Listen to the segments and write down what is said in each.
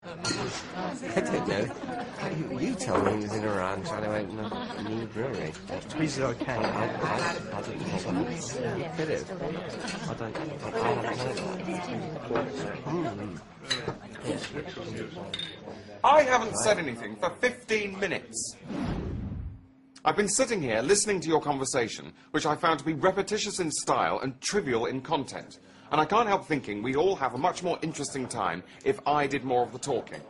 I don't know. You told me he was in Iran trying to open a new brewery. Is it okay? I didn't know that. You could have. I haven't heard that. I haven't said anything for 15 minutes. I've been sitting here listening to your conversation, which I found to be repetitious in style and trivial in content. And I can't help thinking we'd all have a much more interesting time if I did more of the talking.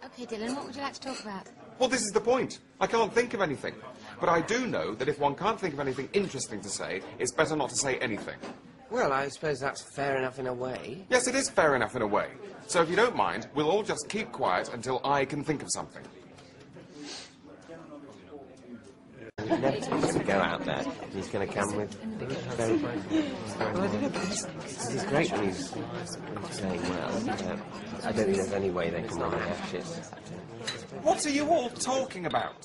OK, Dylan, what would you like to talk about? Well, this is the point. I can't think of anything. But I do know that if one can't think of anything interesting to say, it's better not to say anything. Well, I suppose that's fair enough in a way. Yes, it is fair enough in a way. So if you don't mind, we'll all just keep quiet until I can think of something. He never thinks to go out there. He's going to come with very... Well, I don't know, because he's great when he's saying well. I don't think there's any way they can nominate shit. What are you all talking about?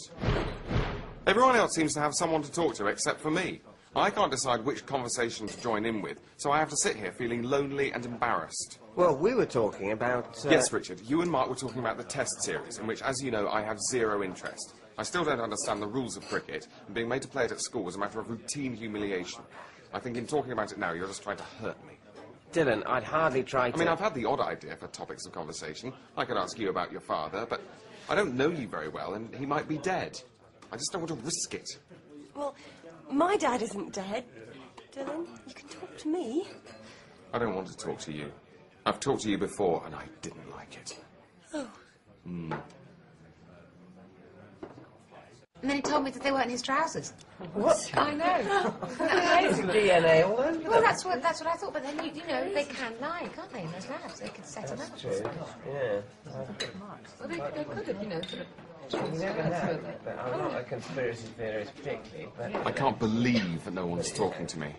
Everyone else seems to have someone to talk to except for me. I can't decide which conversation to join in with, so I have to sit here feeling lonely and embarrassed. Well, we were talking about... Yes, Richard, you and Mark were talking about the test series, in which, as you know, I have zero interest. I still don't understand the rules of cricket, and being made to play it at school was a matter of routine humiliation. I think in talking about it now, you're just trying to hurt me. Dylan, I'd hardly try to... I mean, I've had the odd idea for topics of conversation. I could ask you about your father, but I don't know you very well, and he might be dead. I just don't want to risk it. Well, my dad isn't dead. Dylan, you can talk to me. I don't want to talk to you. I've talked to you before, and I didn't like it. Oh. And then he told me that they weren't his trousers. What? I know. DNA all over them. Well, that's what I thought. But then you know they can lie, can't they? In those labs, they can set them up. True. Yeah. Well, they could have, you know, sort of. You never know. But I'm not a conspiracy theorist particularly, but... I can't believe that no one's talking to me.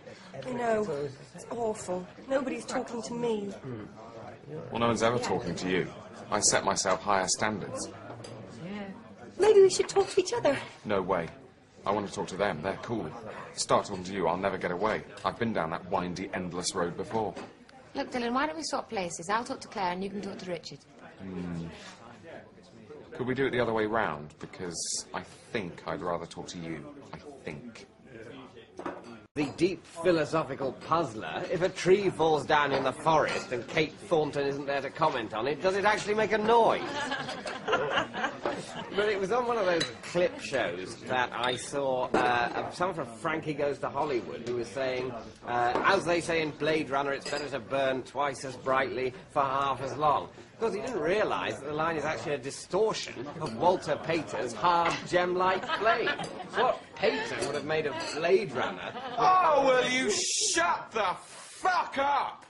I know. It's awful. Nobody's talking to me. Well, no one's ever talking to you. I set myself higher standards. Maybe we should talk to each other. No way. I want to talk to them. They're cool. Start talking to you, I'll never get away. I've been down that windy, endless road before. Look, Dylan, why don't we swap places? I'll talk to Claire and you can talk to Richard. Could we do it the other way round? Because I think I'd rather talk to you. I think. The deep philosophical puzzler, if a tree falls down in the forest and Kate Thornton isn't there to comment on it, does it actually make a noise? But it was on one of those clip shows that I saw someone from Frankie Goes to Hollywood who was saying, as they say in Blade Runner, it's better to burn twice as brightly for half as long. Of course, he didn't realise that the line is actually a distortion of Walter Pater's hard gem-like blade. What Pater would have made of Blade Runner... Oh, will you shut the fuck up?